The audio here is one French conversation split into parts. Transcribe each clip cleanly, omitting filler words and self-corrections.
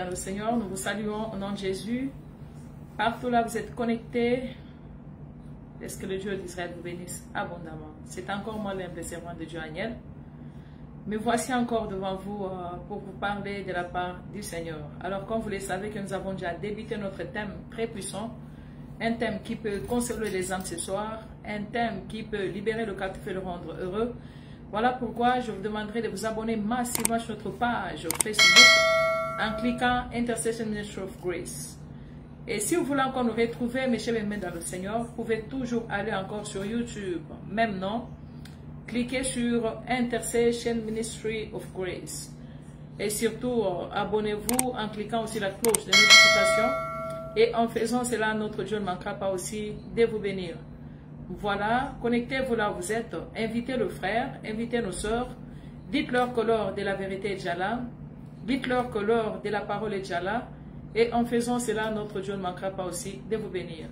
dans le Seigneur, nous vous saluons au nom de Jésus. Partout là, vous êtes connectés. Est-ce que le Dieu d'Israël vous bénisse abondamment? C'est encore moi l'humble servant de Dieu Agnel. Me voici encore devant vous pour vous parler de la part du Seigneur. Alors, comme vous le savez, que nous avons déjà débuté notre thème très puissant, un thème qui peut consoler les âmes ce soir, un thème qui peut libérer le captif et le rendre heureux. Voilà pourquoi je vous demanderai de vous abonner massivement sur notre page Facebook en cliquant Intercession Ministry of Grace. Et si vous voulez encore nous retrouver, mes chers amis dans le Seigneur, vous pouvez toujours aller encore sur YouTube, même nom. Cliquez sur Intercession Ministry of Grace. Et surtout, abonnez-vous en cliquant aussi la cloche de notification. Et en faisant cela, notre Dieu ne manquera pas aussi de vous bénir. Voilà, connectez-vous là où vous êtes. Invitez le frère, invitez nos sœurs. Dites-leur que l'heure de la vérité est déjà là. Dites-leur que l'heure de la parole est déjà là. Et en faisant cela, notre Dieu ne manquera pas aussi de vous bénir.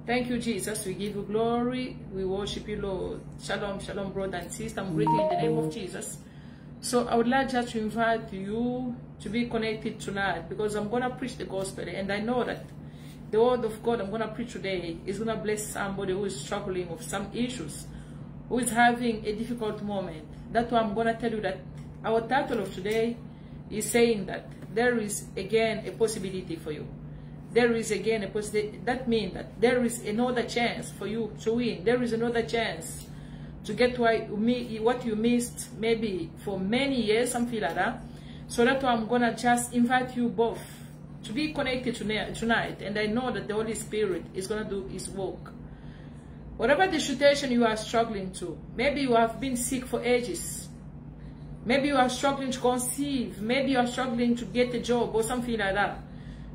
Thank you, Jesus. We give you glory. We worship you, Lord. Shalom, shalom, brother and sister. I'm greeting in the name of Jesus. So I would like just to invite you to be connected tonight because I'm going to preach the gospel. And I know that the word of God I'm going to preach today is going to bless somebody who is struggling with some issues, who is having a difficult moment. That's why I'm going to tell you that our title of today is saying that there is again a possibility for you. There is again a possibility. That means that there is another chance for you to win. There is another chance to get what you missed maybe for many years, something like that. So that's why I'm going to just invite you both to be connected tonight. And I know that the Holy Spirit is going to do His work. Whatever the situation you are struggling to, maybe you have been sick for ages. Maybe you are struggling to conceive. Maybe you are struggling to get a job or something like that.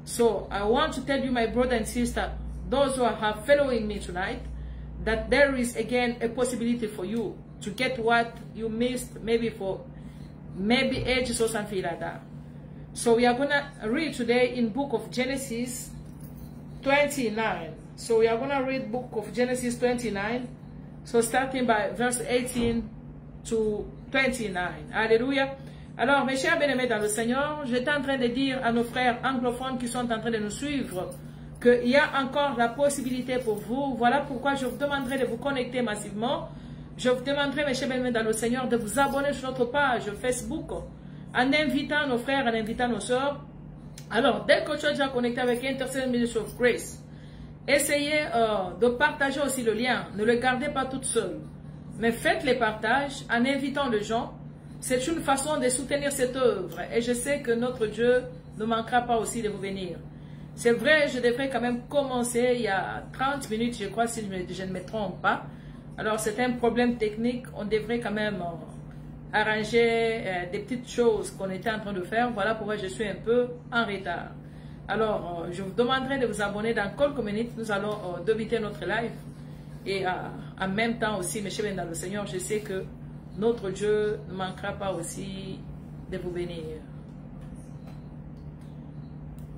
So I want to tell you, my brother and sister, those who are following me tonight, that there is again a possibility for you to get what you missed maybe for ages or something like that. So we are going to read today in book of Genesis 29. So we are going to read book of Genesis 29. So starting by verse 18 to 29. Alléluia. Alors, mes chers bien-aimés dans le Seigneur, j'étais en train de dire à nos frères anglophones qui sont en train de nous suivre qu'il y a encore la possibilité pour vous. Voilà pourquoi je vous demanderai de vous connecter massivement. Je vous demanderai, mes chers bien-aimés dans le Seigneur, de vous abonner sur notre page Facebook en invitant nos frères, en invitant nos sœurs. Alors, dès que tu es déjà connecté avec Intercession Ministry of Grace, essayez de partager aussi le lien. Ne le gardez pas toute seule. Mais faites les partages en invitant les gens. C'est une façon de soutenir cette œuvre. Et je sais que notre Dieu ne manquera pas aussi de vous bénir. C'est vrai, je devrais quand même commencer il y a 30 minutes, je crois, si je ne me trompe pas. Alors, c'est un problème technique. On devrait quand même arranger des petites choses qu'on était en train de faire. Voilà pourquoi je suis un peu en retard. Alors, je vous demanderai de vous abonner dans quelques minutes. Nous allons débuter notre live. Et en même temps aussi, mes chers dans le Seigneur, je sais que notre Dieu ne manquera pas aussi de vous bénir.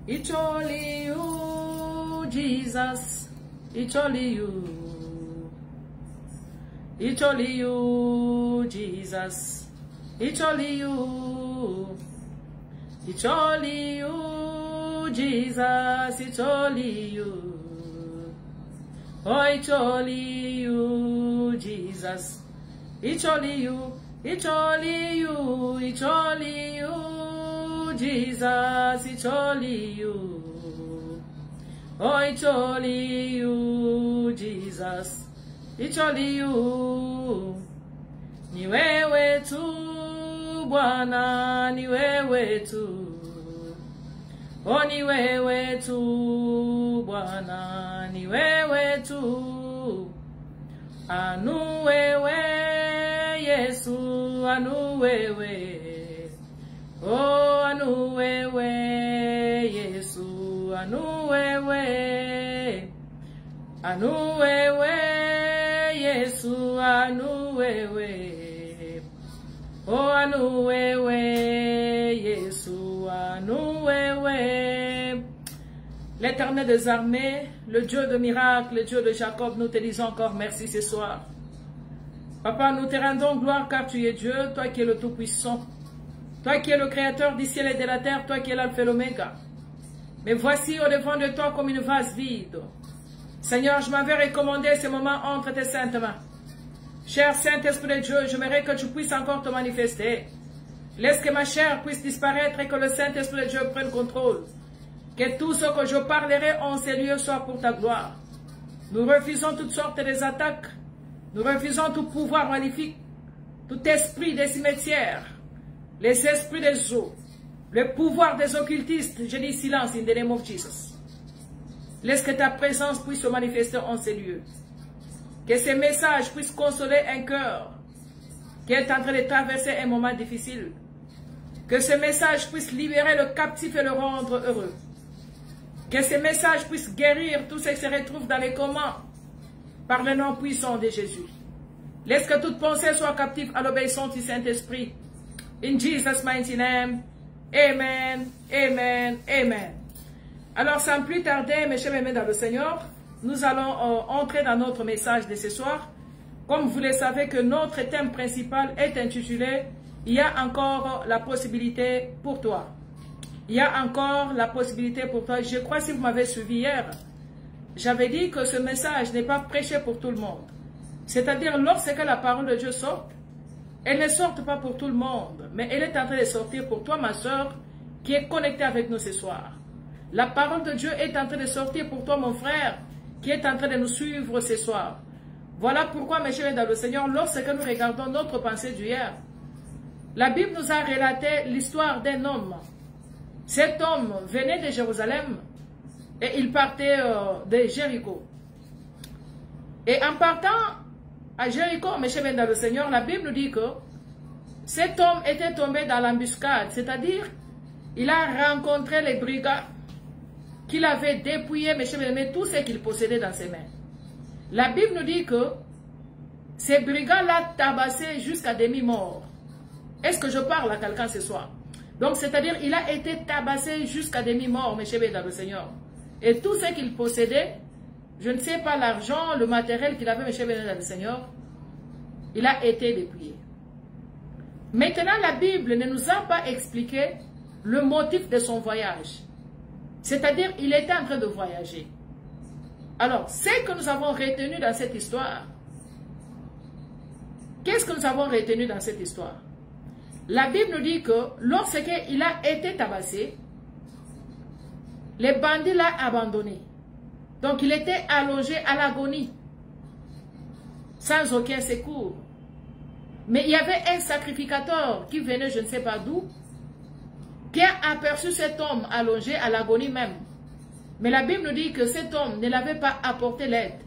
It's only you, Jesus. It's only you. It's only you, Jesus. It's only you. It's only you, Jesus. It's only you. Oh, it's only you, Jesus. It's only you, it's only you, it's only you, Jesus, it's only you. Oh, it's only you, Jesus, it's only you. Ni wewe tu, Bwana, ni wewe tu. Oh, ni wewe tu, Bwana, ni wewe tu. Anu wewe, Yesu, anu wewe. Oh, anu wewe, Yesu, anu wewe. Anu wewe, Yesu, anu wewe. Oh, anu wewe, Yesu, anu wewe. L'Éternel des armées, le Dieu de miracles, le Dieu de Jacob, nous te disons encore merci ce soir. Papa, nous te rendons gloire car tu es Dieu, toi qui es le Tout-Puissant. Toi qui es le créateur du ciel et de la terre, toi qui es l'alpha et l'oméga. Mais voici au devant de toi comme une vase vide. Seigneur, je m'avais recommandé ce moment entre tes saintes mains. Cher Saint-Esprit de Dieu, j'aimerais que tu puisses encore te manifester. Laisse que ma chair puisse disparaître et que le Saint-Esprit de Dieu prenne contrôle. Que tout ce que je parlerai en ces lieux soit pour ta gloire. Nous refusons toutes sortes d'attaques. Nous refusons tout pouvoir maléfique, tout esprit des cimetières, les esprits des eaux, le pouvoir des occultistes. Je dis silence in the name of Jesus. Laisse que ta présence puisse se manifester en ces lieux. Que ces messages puissent consoler un cœur qui est en train de traverser un moment difficile. Que ces messages puissent libérer le captif et le rendre heureux. Que ces messages puissent guérir tous ceux qui se retrouvent dans les comas par le nom puissant de Jésus. Laisse que toute pensée soit captive à l'obéissance du Saint-Esprit. In Jesus' mighty name. Amen, amen, amen. Alors, sans plus tarder, mes chers amis dans le Seigneur, nous allons entrer dans notre message de ce soir. Comme vous le savez que notre thème principal est intitulé « Il y a encore la possibilité pour toi ». Il y a encore la possibilité pour toi. Je crois que si vous m'avez suivi hier, j'avais dit que ce message n'est pas prêché pour tout le monde. C'est-à-dire, lorsque la parole de Dieu sort, elle ne sort pas pour tout le monde, mais elle est en train de sortir pour toi, ma soeur, qui est connectée avec nous ce soir. La parole de Dieu est en train de sortir pour toi, mon frère, qui est en train de nous suivre ce soir. Voilà pourquoi, mes chers dans le Seigneur, lorsque nous regardons notre pensée d'hier, la Bible nous a relaté l'histoire d'un homme. Cet homme venait de Jérusalem et il partait de Jéricho. Et en partant à Jéricho, mes chers dans le Seigneur, la Bible dit que cet homme était tombé dans l'embuscade, c'est-à-dire il a rencontré les brigands qu'il avait dépouillé, mes chers amis, tout ce qu'il possédait dans ses mains. La Bible nous dit que ces brigands l'ont tabassé jusqu'à demi-mort. Est-ce que je parle à quelqu'un ce soir? Donc, c'est-à-dire, il a été tabassé jusqu'à demi-mort, mes chers dans le Seigneur. Et tout ce qu'il possédait, je ne sais pas l'argent, le matériel qu'il avait, mes chers dans le Seigneur, il a été dépouillé. Maintenant, la Bible ne nous a pas expliqué le motif de son voyage. C'est-à-dire, il était en train de voyager. Alors, ce que nous avons retenu dans cette histoire, qu'est-ce que nous avons retenu dans cette histoire? La Bible nous dit que lorsqu'il a été tabassé, les bandits l'ont abandonné. Donc, il était allongé à l'agonie, sans aucun secours. Mais il y avait un sacrificateur qui venait, je ne sais pas d'où, qui a aperçu cet homme allongé à l'agonie même. Mais la Bible nous dit que cet homme ne l'avait pas apporté l'aide.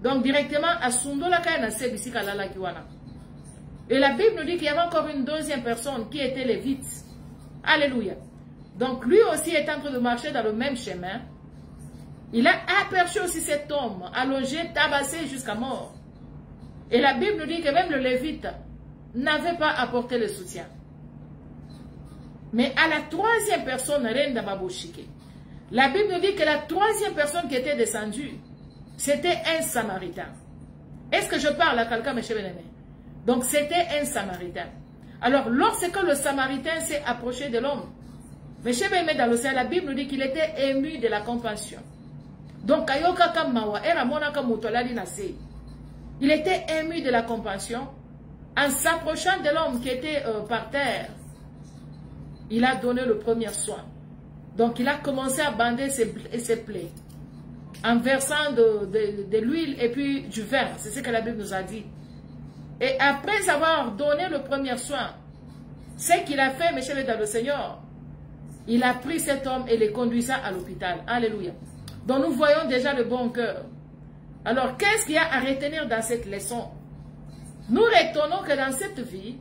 Donc, directement, à Sundola Kaina Sebisika Lala Kiwana. Et la Bible nous dit qu'il y avait encore une deuxième personne qui était lévite. Alléluia. Donc lui aussi est en train de marcher dans le même chemin. Il a aperçu aussi cet homme allongé, tabassé jusqu'à mort. Et la Bible nous dit que même le lévite n'avait pas apporté le soutien. Mais à la troisième personne, Renda Baboshike, la Bible nous dit que la troisième personne qui était descendue, c'était un Samaritain. Est-ce que je parle à quelqu'un, mes chers amis? Donc, c'était un Samaritain. Alors, lorsque le Samaritain s'est approché de l'homme, mes chers amis dans l'océan, la Bible nous dit qu'il était ému de la compassion. Donc, il était ému de la compassion. En s'approchant de l'homme qui était par terre, il a donné le premier soin. Donc, il a commencé à bander ses plaies en versant de l'huile et puis du vin. C'est ce que la Bible nous a dit. Et après avoir donné le premier soin, ce qu'il a fait, mes chers dans le Seigneur, il a pris cet homme et le conduisa à l'hôpital. Alléluia. Donc nous voyons déjà le bon cœur. Alors, qu'est-ce qu'il y a à retenir dans cette leçon? Nous retenons que dans cette vie,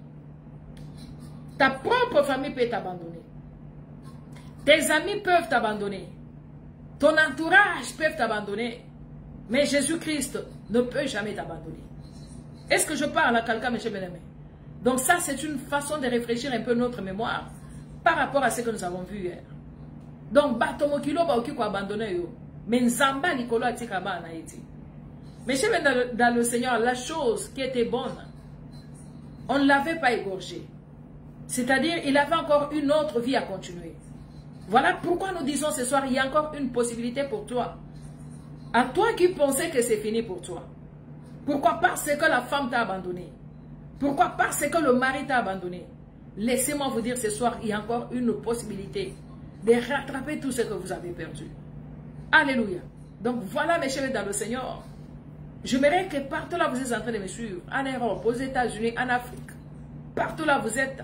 ta propre famille peut t'abandonner. Tes amis peuvent t'abandonner. Ton entourage peut t'abandonner. Mais Jésus-Christ ne peut jamais t'abandonner. Est-ce que je parle à quelqu'un, mes chers bien-aimés? Donc ça, c'est une façon de réfléchir un peu notre mémoire par rapport à ce que nous avons vu hier. Donc, Batomo Kilo Baoki ko abandonné yo. Mais Nzamba Nikolo Atikaba na iti. Mais chers dans le Seigneur, la chose qui était bonne, on ne l'avait pas égorgée. C'est-à-dire, il avait encore une autre vie à continuer. Voilà pourquoi nous disons ce soir, il y a encore une possibilité pour toi. À toi qui pensais que c'est fini pour toi. Pourquoi? Parce que la femme t'a abandonné. Pourquoi? Parce que le mari t'a abandonné. Laissez-moi vous dire ce soir, il y a encore une possibilité de rattraper tout ce que vous avez perdu. Alléluia. Donc voilà mes chers dans le Seigneur. J'aimerais que partout là vous êtes en train de me suivre, en Europe, aux États-Unis, en Afrique, partout là vous êtes,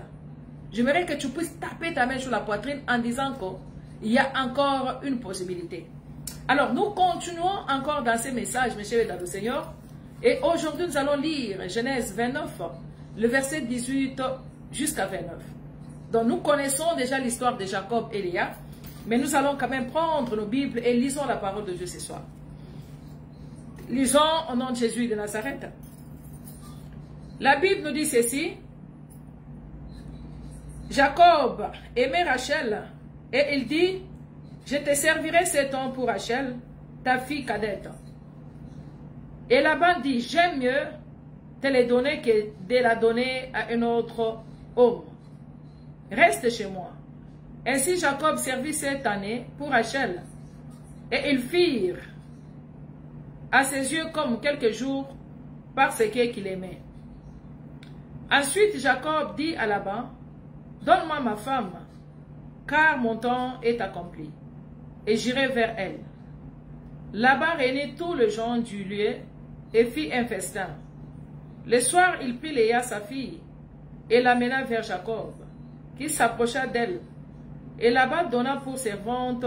j'aimerais que tu puisses taper ta main sur la poitrine en disant qu'il y a encore une possibilité. Alors nous continuons encore dans ces messages, mes chers dans le Seigneur. Et aujourd'hui nous allons lire Genèse 29, le verset 18 jusqu'à 29. Donc nous connaissons déjà l'histoire de Jacob et Léa, mais nous allons quand même prendre nos Bibles et lisons la parole de Dieu ce soir. Lisons au nom de Jésus de Nazareth. La Bible nous dit ceci. Jacob aimait Rachel et il dit, je te servirai 7 ans pour Rachel, ta fille cadette. Et Laban dit, j'aime mieux te les donner que de la donner à un autre homme. Reste chez moi. Ainsi Jacob servit 7 années pour Rachel et ils firent à ses yeux comme quelques jours parce qu'il aimait. Ensuite Jacob dit à Laban, donne-moi ma femme, car mon temps est accompli, et j'irai vers elle. Laban réunit tous les gens du lieu et fit un festin. Le soir, il prit Léa, sa fille, et l'amena vers Jacob, qui s'approcha d'elle. Et Laban donna pour servante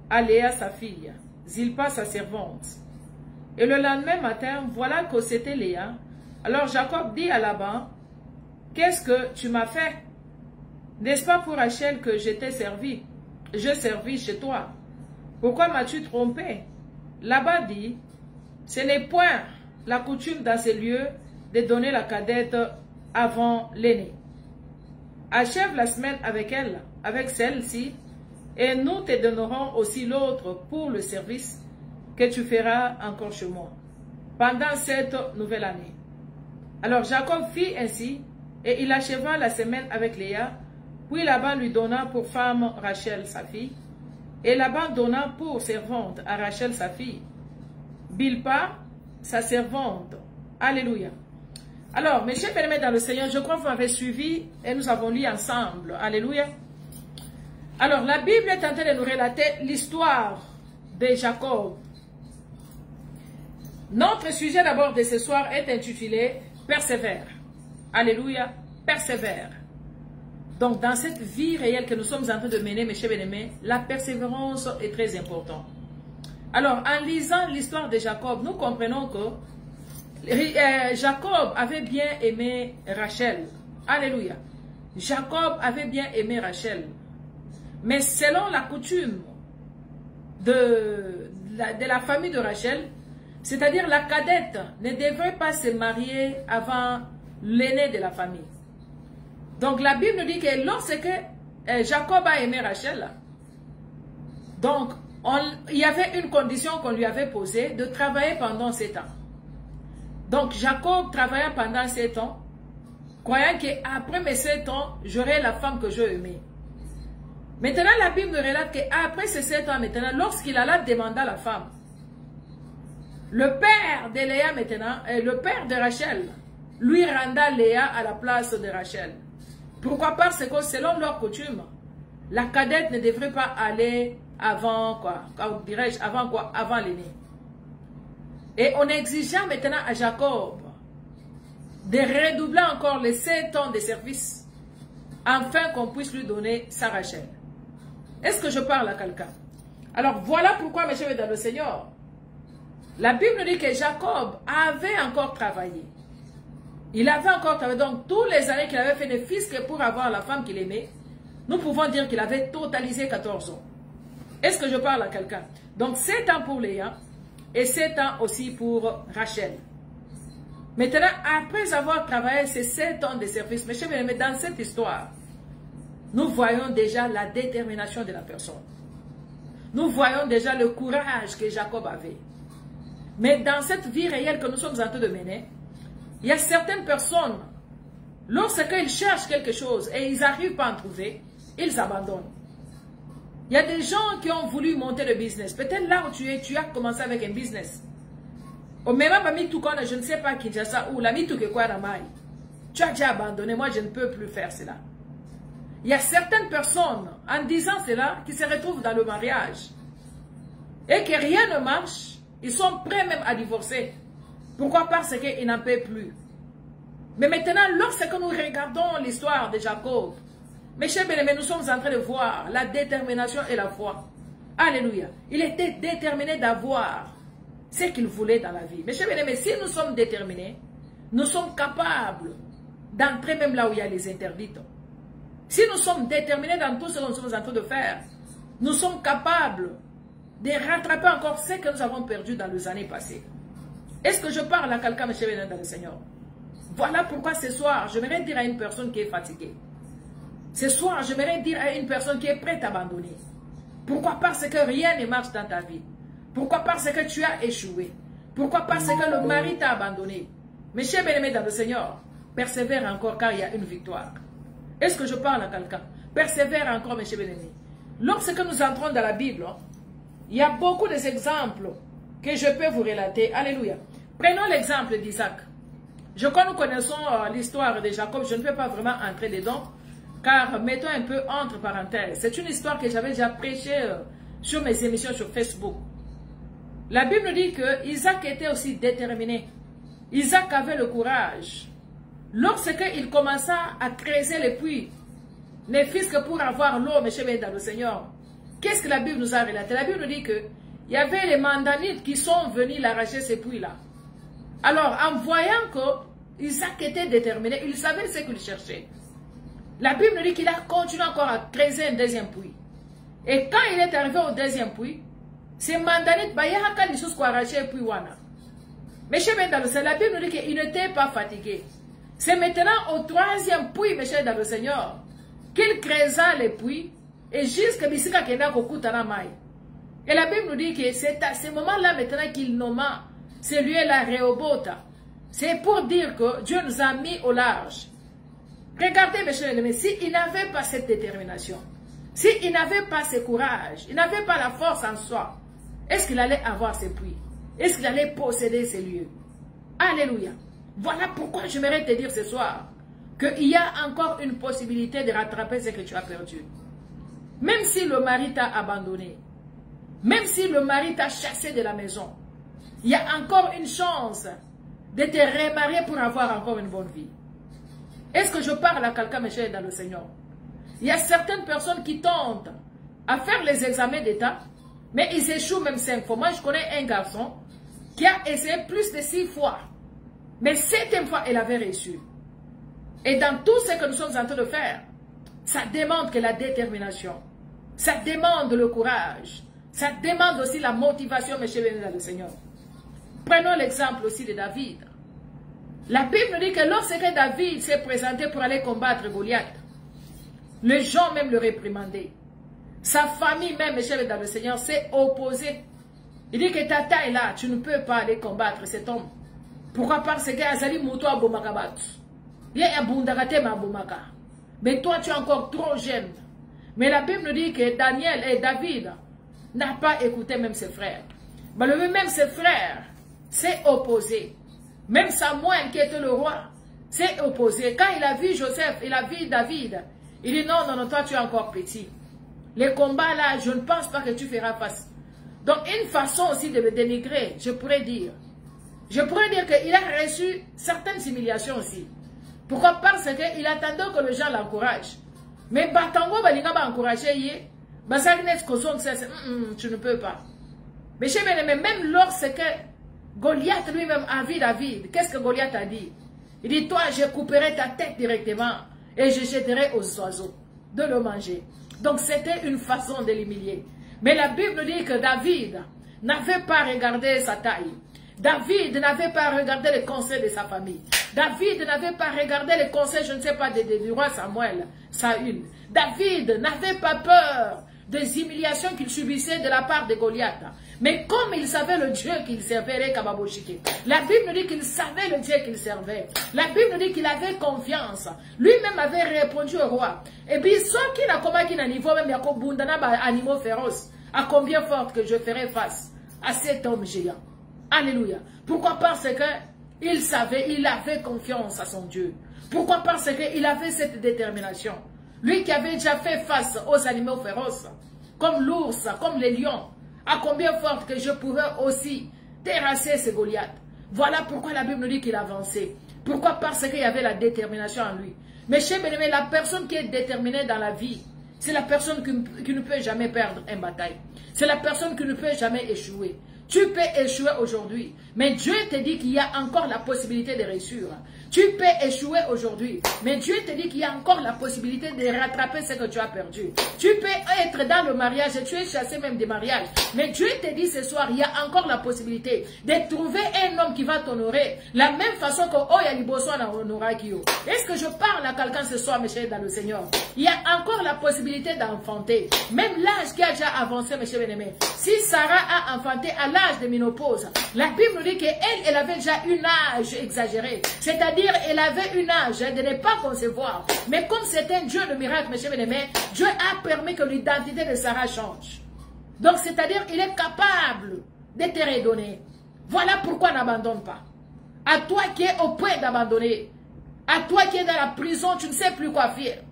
à Léa, sa fille, Zilpa, sa servante. Et le lendemain matin, voilà que c'était Léa. Alors Jacob dit à Laban, qu'est-ce que tu m'as fait? N'est-ce pas pour Rachel que je t'ai servi? Je servis chez toi. Pourquoi m'as-tu trompé? Laban dit, ce n'est point la coutume dans ces lieux de donner la cadette avant l'aîné. Achève la semaine avec elle, avec celle-ci, et nous te donnerons aussi l'autre pour le service que tu feras encore chez moi, pendant cette nouvelle année. Alors Jacob fit ainsi, et il acheva la semaine avec Léa, puis Laban lui donna pour femme Rachel sa fille, et Laban donna pour servante à Rachel sa fille, Bilpa sa servante. Alléluia. Alors, mes chers bien-aimés dans le Seigneur, je crois que vous m'avez suivi et nous avons lu ensemble. Alléluia. Alors, la Bible est en train de nous relater l'histoire de Jacob. Notre sujet d'abord de ce soir est intitulé « Persévère ». Alléluia, persévère. Donc, dans cette vie réelle que nous sommes en train de mener, mes chers bien-aimés, la persévérance est très importante. Alors, en lisant l'histoire de Jacob, nous comprenons que Jacob avait bien aimé Rachel. Alléluia. Jacob avait bien aimé Rachel. Mais selon la coutume de la famille de Rachel, c'est-à-dire la cadette ne devrait pas se marier avant l'aîné de la famille. Donc la Bible nous dit que lorsque Jacob a aimé Rachel, donc il y avait une condition qu'on lui avait posée de travailler pendant 7 ans. Donc Jacob travailla pendant 7 ans, croyant qu'après mes 7 ans, j'aurai la femme que je aimais. Maintenant, la Bible relate qu'après ces 7 ans, maintenant, lorsqu'il alla demander la femme, le père de Léa maintenant, le père de Rachel, lui renda Léa à la place de Rachel. Pourquoi? Parce que selon leur coutume, la cadette ne devrait pas aller avant quoi? Dirais-je, avant quoi? Avant l'aîné. Et on exigeait maintenant à Jacob de redoubler encore les 7 ans de service afin qu'on puisse lui donner sa Rachel. Est-ce que je parle à quelqu'un? Alors voilà pourquoi, mes chers dans le Seigneur, la Bible nous dit que Jacob avait encore travaillé. Il avait encore travaillé. Donc, tous les années qu'il avait fait des fiscs pour avoir la femme qu'il aimait, nous pouvons dire qu'il avait totalisé 14 ans. Est-ce que je parle à quelqu'un? Donc, 7 ans pour Léa et 7 ans aussi pour Rachel. Maintenant, après avoir travaillé ces 7 ans de service, mes chers bien-aimés, dans cette histoire, nous voyons déjà la détermination de la personne. Nous voyons déjà le courage que Jacob avait. Mais dans cette vie réelle que nous sommes en train de mener, Il y a certaines personnes, lorsqu'ils cherchent quelque chose et ils n'arrivent pas à en trouver, ils abandonnent. Il y a des gens qui ont voulu monter le business. Peut-être là où tu es, tu as commencé avec un business. Au même moment, je ne sais pas qui dit ça, ou la tu as déjà abandonné, moi je ne peux plus faire cela. Il y a certaines personnes, en disant cela, qui se retrouvent dans le mariage. Et que rien ne marche, ils sont prêts même à divorcer. Pourquoi? Parce qu'ils n'en peuvent plus. Mais maintenant, lorsque nous regardons l'histoire de Jacob, mes chers bien-aimés, nous sommes en train de voir la détermination et la foi. Alléluia. Il était déterminé d'avoir ce qu'il voulait dans la vie. Mes chers bien-aimés, si nous sommes déterminés, nous sommes capables d'entrer même là où il y a les interdits. Si nous sommes déterminés dans tout ce que nous sommes en train de faire, nous sommes capables de rattraper encore ce que nous avons perdu dans les années passées. Est-ce que je parle à quelqu'un, mes chers bien-aimés, dans le Seigneur? Voilà pourquoi ce soir, j'aimerais dire à une personne qui est fatiguée. Ce soir, j'aimerais dire à une personne qui est prête à abandonner. Pourquoi? Parce que rien ne marche dans ta vie. Pourquoi? Parce que tu as échoué. Pourquoi? Parce que le mari t'a abandonné. Mes chers bien-aimés dans le Seigneur, persévère encore car il y a une victoire. Est-ce que je parle à quelqu'un? Persévère encore, mes chers bien-aimés. Lorsque nous entrons dans la Bible, il y a beaucoup d'exemples que je peux vous relater. Alléluia. Prenons l'exemple d'Isaac. Nous connaissons l'histoire de Jacob. Je ne vais pas vraiment entrer dedans, car mettons un peu entre parenthèses. C'est une histoire que j'avais déjà prêchée sur mes émissions sur Facebook. La Bible dit que Isaac était aussi déterminé. Isaac avait le courage. Lorsqu'il commença à creuser les puits, les fils que pour avoir l'eau, mes chers dans le Seigneur, qu'est-ce que la Bible nous a relaté? La Bible nous dit que il y avait les Mandanites qui sont venus l'arracher ces puits-là. Alors, en voyant que Isaac était déterminé, il savait ce qu'il cherchait. La Bible nous dit qu'il a continué encore à creuser un deuxième puits. Et quand il est arrivé au deuxième puits, ces Mandanites, ils ont arraché le puits. Mais chez la Bible nous dit qu'il n'était pas fatigué. C'est maintenant au troisième puits, mes chers dans le Seigneur, qu'il creusa les puits et jusqu'à Bissika Kenda Kokutana Mai. Et la Bible nous dit que c'est à ce moment-là maintenant qu'il nomma celui-là Rehoboth. C'est pour dire que Dieu nous a mis au large. Regardez, mes chers amis, s'il n'avait pas cette détermination, s'il n'avait pas ce courage, il n'avait pas la force en soi, est-ce qu'il allait avoir ces puits? Est-ce qu'il allait posséder ces lieux? Alléluia. Voilà pourquoi j'aimerais te dire ce soir qu'il y a encore une possibilité de rattraper ce que tu as perdu. Même si le mari t'a abandonné, même si le mari t'a chassé de la maison, il y a encore une chance de te remarier pour avoir encore une bonne vie. Est-ce que je parle à quelqu'un, mes chers, dans le Seigneur? Il y a certaines personnes qui tentent à faire les examens d'État, mais ils échouent même 5 fois. Moi, je connais un garçon qui a essayé plus de 6 fois. Mais 7e fois, il avait réussi. Et dans tout ce que nous sommes en train de faire, ça demande que la détermination, ça demande le courage, ça demande aussi la motivation, mes chers, dans le Seigneur. Prenons l'exemple aussi de David. La Bible dit que lorsque David s'est présenté pour aller combattre Goliath, les gens même le réprimandaient. Sa famille même, mes chers, dans le Seigneur, s'est opposée. Il dit que ta taille là, tu ne peux pas aller combattre cet homme. Pourquoi? Parce que Azali Mouto Abomakabat. Il y a un bundagate Mabomaka. Mais toi, tu es encore trop jeune. Mais la Bible dit que Daniel et David n'ont pas écouté même ses frères. Même ses frères s'est opposé. Même Samuel, qui était le roi, s'est opposé. Quand il a vu Joseph, il a vu David, il dit non, non, non, toi tu es encore petit. Les combats là, je ne pense pas que tu feras face. Donc une façon aussi de me dénigrer, je pourrais dire. Je pourrais dire qu'il a reçu certaines humiliations aussi. Pourquoi? Parce qu'il attendait que les gens l'encouragent. Mais Batango, Balinga va encourager, tu ne peux pas. Mais chez même lorsque Goliath lui-même a vu David, qu'est-ce que Goliath a dit? Il dit, toi, je couperai ta tête directement et je jetterai aux oiseaux de le manger. Donc c'était une façon de l'humilier. Mais la Bible dit que David n'avait pas regardé sa taille. David n'avait pas regardé les conseils de sa famille. David n'avait pas regardé les conseils, je ne sais pas, du roi Samuel, Saül. David n'avait pas peur des humiliations qu'il subissait de la part de Goliath. Mais comme il savait le Dieu qu'il servait, la Bible nous dit qu'il savait le Dieu qu'il servait. La Bible nous dit qu'il avait confiance. Lui-même avait répondu au roi. Et puis, ce qui n'a pas qu'un niveau, même il y a un animal féroce. À combien fort que je ferai face à cet homme géant. Alléluia. Pourquoi? Parce que il savait, il avait confiance à son Dieu. Pourquoi? Parce qu'il avait cette détermination. Lui qui avait déjà fait face aux animaux féroces, comme l'ours, comme les lions, à combien fort que je pouvais aussi terrasser ce Goliath. Voilà pourquoi la Bible nous dit qu'il avançait. Pourquoi? Parce qu'il y avait la détermination en lui. Mais chez bien-aimé, la personne qui est déterminée dans la vie, c'est la personne qui ne peut jamais perdre une bataille. C'est la personne qui ne peut jamais échouer. Tu peux échouer aujourd'hui, mais Dieu te dit qu'il y a encore la possibilité de réussir. Tu peux échouer aujourd'hui, mais Dieu te dit qu'il y a encore la possibilité de rattraper ce que tu as perdu. Tu peux être dans le mariage et tu es chassé même des mariages, mais Dieu te dit ce soir, il y a encore la possibilité de trouver un homme qui va t'honorer. La même façon que est-ce que je parle à quelqu'un ce soir, mes chers dans le Seigneur? Il y a encore la possibilité d'enfanter. Même l'âge qui a déjà avancé, mes chers bien-aimés. Si Sarah a enfanté à l'âge de ménopause, la Bible nous dit qu'elle avait déjà un âge exagéré. C'est-à-dire, elle avait un âge de ne pas concevoir. Mais comme c'est un Dieu de miracle, mes chers bien-aimés, Dieu a permis que l'identité de Sarah change. Donc, c'est-à-dire, il est capable de te redonner. Voilà pourquoi n'abandonne pas. À toi qui es au point d'abandonner, à toi qui es dans la prison, tu ne sais plus quoi faire.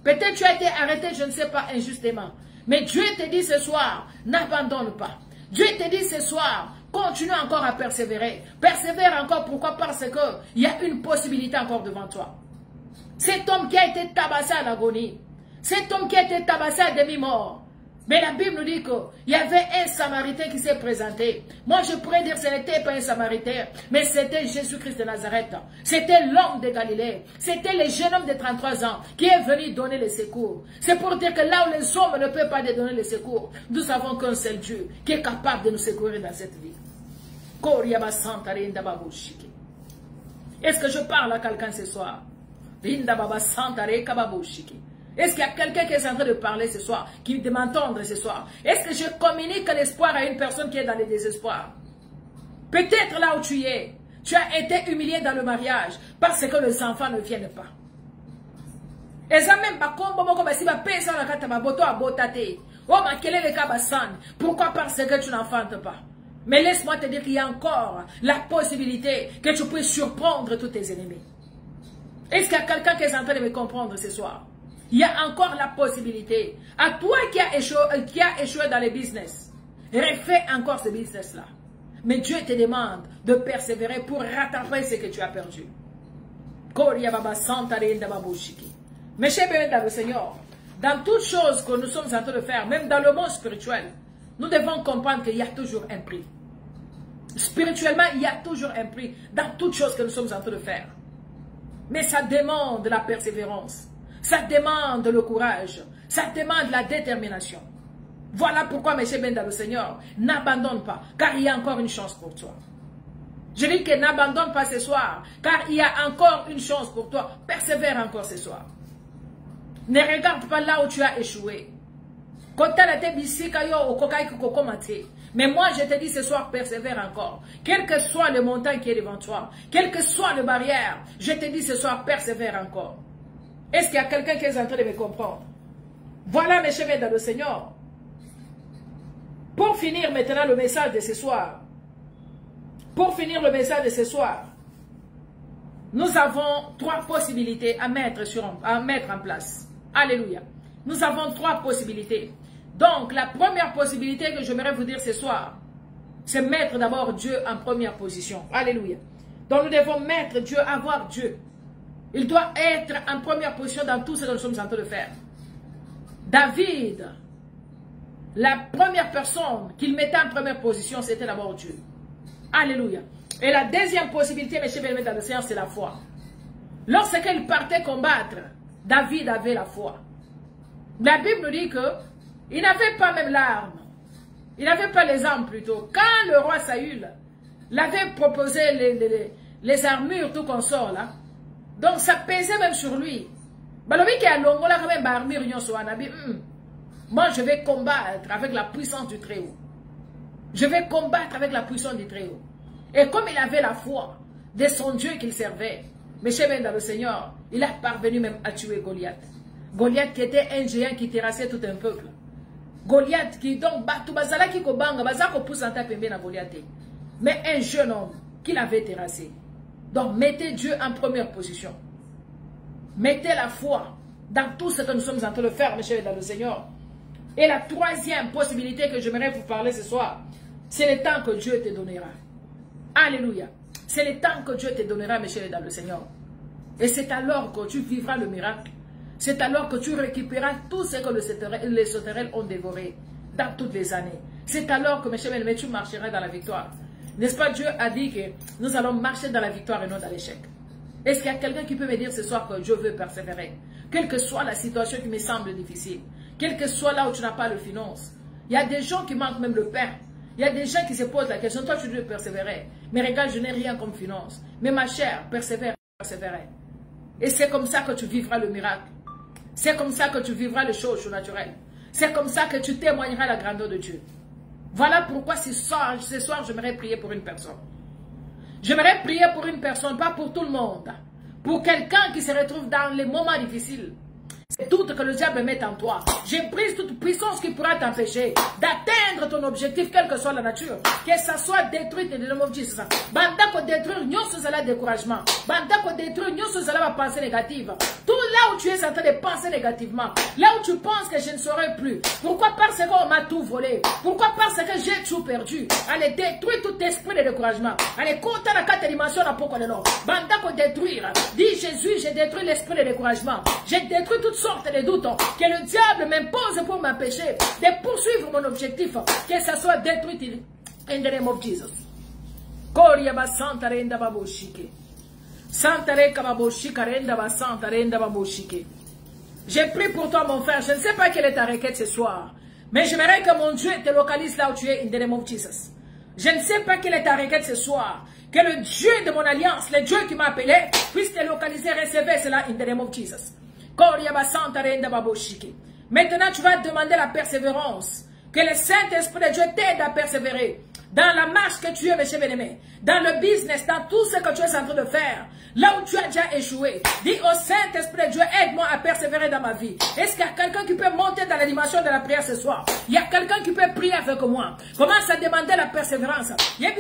Peut-être tu as été arrêté, je ne sais pas, injustement. Mais Dieu te dit ce soir, n'abandonne pas. Dieu te dit ce soir, continue encore à persévérer. Persévère encore, pourquoi? Parce qu'il y a une possibilité encore devant toi. Cet homme qui a été tabassé à l'agonie, cet homme qui a été tabassé à demi-mort, mais la Bible nous dit qu'il y avait un Samaritain qui s'est présenté. Moi, je pourrais dire que ce n'était pas un Samaritain, mais c'était Jésus-Christ de Nazareth. C'était l'homme de Galilée. C'était le jeune homme de 33 ans qui est venu donner le secours. C'est pour dire que là où les hommes ne peuvent pas donner le secours, nous avons qu'un seul Dieu qui est capable de nous secourir dans cette vie. Est-ce que je parle à quelqu'un ce soir? Est-ce qu'il y a quelqu'un qui est en train de parler ce soir, qui de m'entendre ce soir? Est-ce que je communique l'espoir à une personne qui est dans le désespoir? Peut-être là où tu es, tu as été humilié dans le mariage parce que les enfants ne viennent pas. Pourquoi? Parce que tu n'enfantes pas. Mais laisse-moi te dire qu'il y a encore la possibilité que tu puisses surprendre tous tes ennemis. Est-ce qu'il y a quelqu'un qui est en train de me comprendre ce soir? Il y a encore la possibilité. À toi qui a échoué dans le business, refais encore ce business-là. Mais Dieu te demande de persévérer pour rattraper ce que tu as perdu. Mes chers bénis dans le Seigneur, dans toutes choses que nous sommes en train de faire, même dans le monde spirituel, nous devons comprendre qu'il y a toujours un prix. Spirituellement, il y a toujours un prix dans toutes choses que nous sommes en train de faire. Mais ça demande la persévérance. Ça demande le courage. Ça demande la détermination. Voilà pourquoi, mes chers bénis dans le Seigneur, n'abandonne pas, car il y a encore une chance pour toi. Je dis que n'abandonne pas ce soir, car il y a encore une chance pour toi. Persévère encore ce soir. Ne regarde pas là où tu as échoué. Mais moi, je te dis ce soir, persévère encore. Quelle que soit le montagne qui est devant toi, quelle que soit la barrière, je te dis ce soir, persévère encore. Est-ce qu'il y a quelqu'un qui est en train de me comprendre? Voilà, mes chers dans le Seigneur. Pour finir maintenant le message de ce soir, nous avons 3 possibilités à mettre en place. Alléluia. Nous avons 3 possibilités. Donc, la première possibilité que j'aimerais vous dire ce soir, c'est mettre d'abord Dieu en première position. Alléluia. Donc, nous devons mettre Dieu, avoir Dieu. Il doit être en première position dans tout ce que nous sommes en train de faire. David, la première personne qu'il mettait en première position, c'était d'abord Dieu. Alléluia. Et la deuxième possibilité, mes chers bien-aimés dans le Seigneur, c'est la foi. Lorsqu'il partait combattre, David avait la foi. La Bible nous dit qu'il n'avait pas même l'arme. Il n'avait pas les armes plutôt. Quand le roi Saül l'avait proposé les armures, tout qu'on sort là, donc ça pesait même sur lui. Moi, je vais combattre avec la puissance du Très-Haut. Je vais combattre avec la puissance du Très-Haut. Et comme il avait la foi de son Dieu qu'il servait, mes chers dans le Seigneur, il a parvenu même à tuer Goliath. Goliath qui était un géant qui terrassait tout un peuple. Goliath qui donc tout bazala qui kobanga bazako pousse en tapembe na Goliath. Mais un jeune homme qu'il avait terrassé. Donc mettez Dieu en première position. Mettez la foi dans tout ce que nous sommes en train de faire, mes chers dans le Seigneur. Et la troisième possibilité que j'aimerais vous parler ce soir, c'est le temps que Dieu te donnera. Alléluia. C'est le temps que Dieu te donnera, mes chers dans le Seigneur. Et c'est alors que tu vivras le miracle. C'est alors que tu récupéreras tout ce que les sauterelles ont dévoré dans toutes les années. C'est alors que, mes chers, tu marcheras dans la victoire. N'est-ce pas, Dieu a dit que nous allons marcher dans la victoire et non dans l'échec. Est-ce qu'il y a quelqu'un qui peut me dire ce soir que Dieu veut persévérer? Quelle que soit la situation qui me semble difficile, quel que soit là où tu n'as pas de finance. Il y a des gens qui manquent même le pain. Il y a des gens qui se posent la question, toi tu dois persévérer. Mais regarde, je n'ai rien comme finance. Mais ma chère, persévère, persévérer. Et c'est comme ça que tu vivras le miracle. C'est comme ça que tu vivras les choses surnaturelles. C'est comme ça que tu témoigneras la grandeur de Dieu. Voilà pourquoi ce soir j'aimerais prier pour une personne. J'aimerais prier pour une personne, pas pour tout le monde. Pour quelqu'un qui se retrouve dans les moments difficiles. C'est tout que le diable met en toi. J'ai pris toute puissance qui pourra t'empêcher d'atteindre ton objectif, quelle que soit la nature. Que ça soit détruit dans le nom de Jésus. Banda ko détruire, nous sommes à découragement. Banda ko détruire, nous sommes à la pensée négative. Tout là où tu es en train de penser négativement. Là où tu penses que je ne saurais plus. Pourquoi? Parce qu'on m'a tout volé. Pourquoi? Parce que j'ai tout perdu. Allez détruire tout esprit de découragement. Allez compter la 4 dimensions à pourquoi le nom. Banda ko détruire. Dis Jésus, j'ai détruit l'esprit de découragement. J'ai détruit toutes sortes de doutes que le diable m'impose pour m'empêcher de poursuivre mon objectif, que ça soit détruit in the name of Jesus. Koria ba santa renda baboshike. Santa reka baboshika renda ba santa renda baboshike. J'ai prié pour toi mon frère, je ne sais pas quelle est ta requête ce soir, mais j'aimerais que mon Dieu te localise là où tu es in the name of Jesus. Je ne sais pas quelle est ta requête ce soir, que le Dieu de mon alliance, le Dieu qui m'a appelé, puisse te localiser, recevoir cela in the name of Jesus. Maintenant, tu vas demander la persévérance. Que le Saint-Esprit de Dieu t'aide à persévérer. Dans la marche que tu es, mes chers bien-aimés. Dans le business, dans tout ce que tu es en train de faire. Là où tu as déjà échoué. Dis au Saint-Esprit de Dieu, aide-moi à persévérer dans ma vie. Est-ce qu'il y a quelqu'un qui peut monter dans la dimension de la prière ce soir? Il y a quelqu'un qui peut prier avec moi. Commence à demander la persévérance. Quels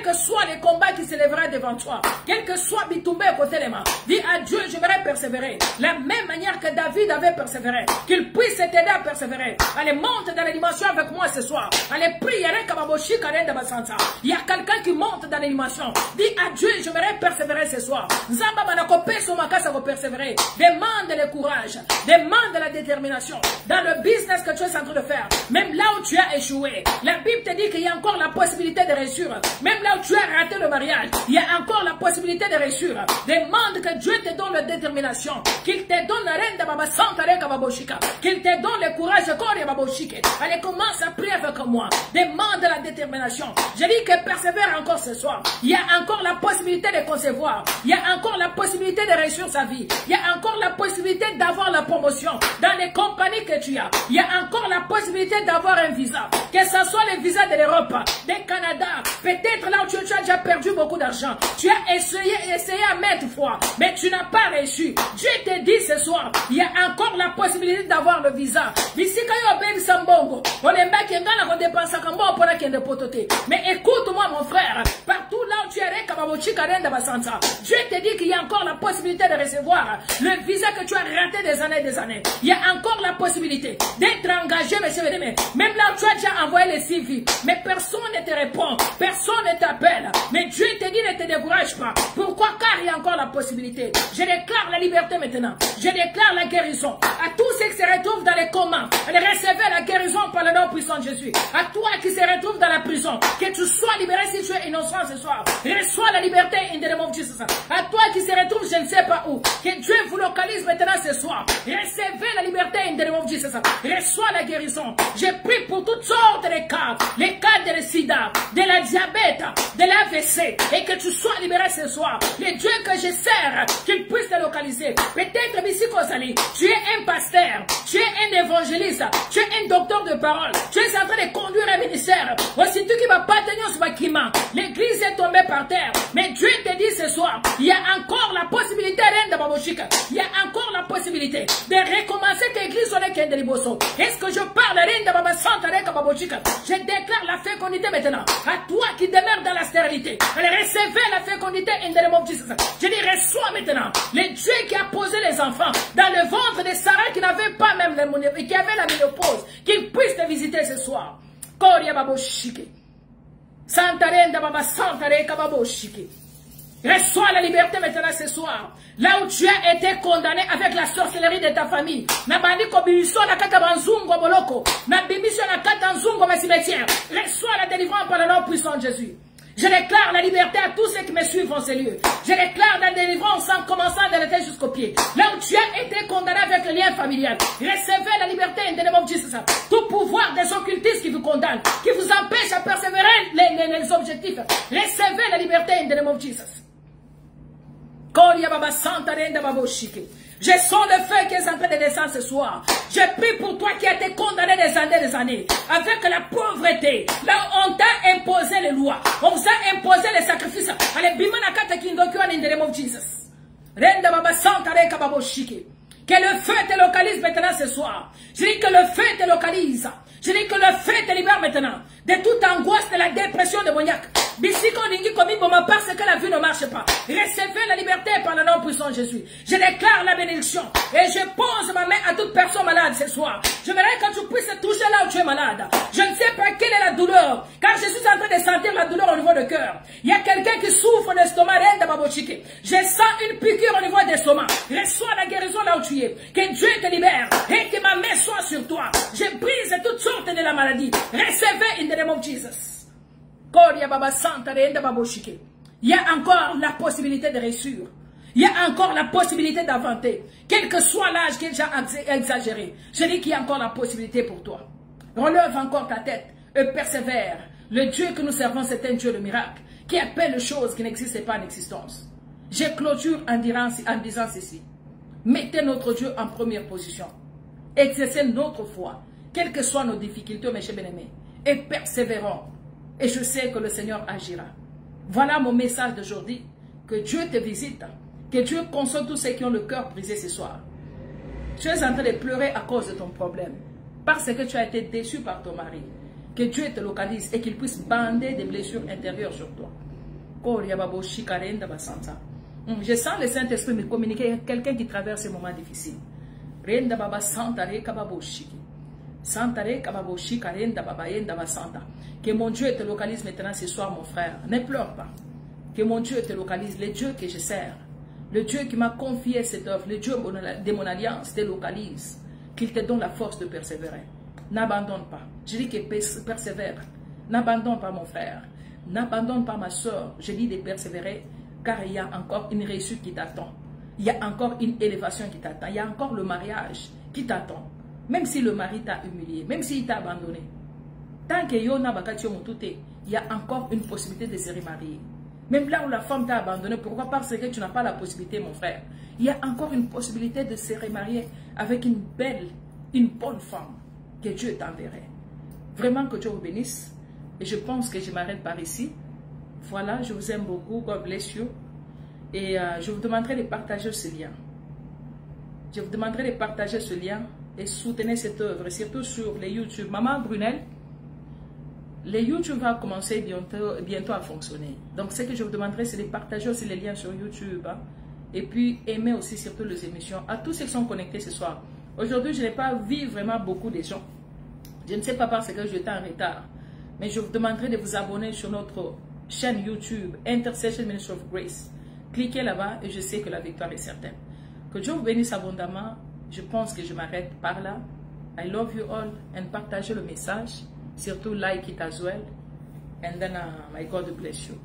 que soient les combats qui s'élèveront devant toi. Quel que soit Bitoumé côté les mains. Dis à Dieu, j'aimerais persévérer. La même manière que David avait persévéré. Qu'il puisse t'aider à persévérer. Allez, monte dans la dimension avec moi ce soir. Allez, prie. Il y a quelqu'un qui monte dans l'animation. Dis à Dieu, j'aimerais persévérer ce soir. Demande le courage. Demande la détermination. Dans le business que tu es en train de faire. Même là où tu as échoué. La Bible te dit qu'il y a encore la possibilité de réussir. Même là où tu as raté le mariage. Il y a encore la possibilité de réussir. Demande que Dieu te donne la détermination. Qu'il te donne la reine de Baba Santa Reka Baboshika. Qu'il te donne le courage de Kori Baboshike. Allez, commence à prier avec moi. Demande la détermination. Je dis que persévère encore ce soir. Il y a encore la possibilité de concevoir. Il y a encore la possibilité de réussir sa vie. Il y a encore la possibilité d'avoir la promotion dans les compagnies que tu as. Il y a encore la possibilité d'avoir un visa. Que ce soit le visa de l'Europe, du Canada. Peut-être là où tu as déjà perdu beaucoup d'argent. Tu as essayé à maintes fois, mais tu n'as pas réussi. Dieu te dit ce soir, il y a encore la possibilité d'avoir le visa. Mais écoute-moi mon frère, partout là où tu es, Dieu te dit qu'il y a encore la possibilité de recevoir le visa que tu as raté des années et des années. Il y a encore la possibilité d'être engagé, monsieur Bénémé. Même là où tu as déjà envoyé les CV, mais personne ne te répond, personne ne t'appelle. Mais Dieu te dit ne te décourage pas. Pourquoi? Car il y a encore la possibilité. Je déclare la liberté maintenant. Je déclare la guérison. À tous ceux qui se retrouvent dans les comas, recevez la guérison par le nom puissant de Jésus. À toi qui se retrouve dans la prison, que tu sois libéré si tu es innocent ce soir. Reçois la liberté in the name of Jesus. À toi qui se retrouve, je ne sais pas où. Que Dieu vous localise maintenant ce soir. Recevez la liberté in the name of Jesus. Reçois la guérison. Je prie pour toutes sortes de cas. Les cas de la sida, de la diabète, de l'AVC. Et que tu sois libéré ce soir. Le Dieu que je sers, qu'il puisse te localiser. Peut-être, Bissi Kozali, tu es un pasteur, tu es un évangéliste, tu es un docteur de parole. Tu es en train de conduire un ministère. Aussitôt qu'il va pas tenir ce bâtiment, l'église est tombée par terre. Mais Dieu te dit ce soir, il y a encore la possibilité, il y a encore la possibilité de recommencer cette église sur les Kendeli Bosso. Est-ce que je parle je déclare la fécondité maintenant. À toi qui demeure dans la stérilité, recevez la fécondité in the name of Jesus. Je dis, reçois maintenant le Dieu qui a posé les enfants dans le ventre de Sarah qui n'avait pas même le monopole, qui avait la ménopause, qu'il puisse te visiter ce soir. Koria Babo Shike. Santarenda Baba Santare Kababo Shike. Reçois la liberté maintenant ce soir. Là où tu as été condamné avec la sorcellerie de ta famille. Nabandi kobiso na kata banzungo boloko. Nabibiso na kata nzungo ma cimetière. Reçois la délivrance par le nom puissant de Jésus. Je déclare la liberté à tous ceux qui me suivent en ces lieux. Je déclare la délivrance en commençant de la tête jusqu'au pied. Là où tu as été condamné avec le lien familial. Recevez la liberté in the name of Jesus. Tout pouvoir des occultistes qui vous condamnent, qui vous empêche à persévérer les objectifs. Recevez la liberté in the name of Jesus. Je sens le feu qui est en train de descendre ce soir. Je prie pour toi qui as été condamné des années, avec la pauvreté. Là où on t'a imposé les lois, on vous a imposé les sacrifices. Allez, bimana kata kindoku in the name of Jesus. Renda baba santare kababo shiki. Que le feu te localise maintenant ce soir. Je dis que le feu te localise. Je dis que le feu te libère maintenant de toute angoisse, de la dépression démoniaque. Parce que la vie ne marche pas. Recevez la liberté par le nom puissant de Jésus. Je déclare la bénédiction et je pose ma main à toute personne malade ce soir. Je voudrais que tu puisses toucher là où tu es malade. Je ne sais pas quelle est la douleur, car je suis en train de sentir la douleur au niveau du cœur. Il y a quelqu'un qui souffre d'estomac. Je sens une piqûre au niveau de l'estomac. Reçois la guérison là où tu es. Que Dieu te libère et que ma main soit sur toi. Je brise toutes sortes de la maladie. Recevez in the name of Jesus. Il y a encore la possibilité de réussir. Il y a encore la possibilité d'inventer. Quel que soit l'âge qui est déjà exagéré. Je dis qu'il y a encore la possibilité pour toi. Relève encore ta tête et persévère. Le Dieu que nous servons, c'est un Dieu de miracle qui appelle les choses qui n'existaient pas en existence. Je clôture en disant ceci. Mettez notre Dieu en première position. Exercez notre foi. Quelles que soient nos difficultés, mes chers bien-aimés. Et persévérons. Et je sais que le Seigneur agira. Voilà mon message d'aujourd'hui. Que Dieu te visite. Que Dieu console tous ceux qui ont le cœur brisé ce soir. Tu es en train de pleurer à cause de ton problème. Parce que tu as été déçu par ton mari. Que Dieu te localise et qu'il puisse bander des blessures intérieures sur toi. Je sens le Saint-Esprit me communiquer à quelqu'un qui traverse ces moments difficiles. Que mon Dieu te localise maintenant ce soir, mon frère. Ne pleure pas. Que mon Dieu te localise. Le Dieu que je sers, le Dieu qui m'a confié cette œuvre, le Dieu de mon alliance te localise. Qu'il te donne la force de persévérer. N'abandonne pas. Je dis que persévère. N'abandonne pas mon frère. N'abandonne pas ma soeur. Je dis de persévérer car il y a encore une réussite qui t'attend. Il y a encore une élévation qui t'attend. Il y a encore le mariage qui t'attend. Même si le mari t'a humilié, même s'il t'a abandonné. Tant que Yona Bakatio Moutoute, il y a encore une possibilité de se remarier. Même là où la femme t'a abandonné, pourquoi? Parce que tu n'as pas la possibilité, mon frère. Il y a encore une possibilité de se remarier avec une belle, une bonne femme que Dieu t'enverrait. Vraiment que Dieu vous bénisse. Et je pense que je m'arrête par ici. Voilà, je vous aime beaucoup. God bless you. Et je vous demanderai de partager ce lien. Je vous demanderai de partager ce lien et soutenir cette œuvre, surtout sur les YouTube. Maman Brunel, les YouTube va commencer bientôt à fonctionner. Donc, ce que je vous demanderai, c'est de partager aussi les liens sur YouTube. Hein, et puis, aimer aussi surtout les émissions. À tous ceux qui sont connectés ce soir. Aujourd'hui, je n'ai pas vu vraiment beaucoup de gens. Je ne sais pas parce que j'étais en retard. Mais je vous demanderai de vous abonner sur notre chaîne YouTube, Intercession Ministry of Grace. Cliquez là-bas et je sais que la victoire est certaine. Que Dieu vous bénisse abondamment. Je pense que je m'arrête par là. I love you all. And partagez le message. Surtout like it as well. And then my God bless you.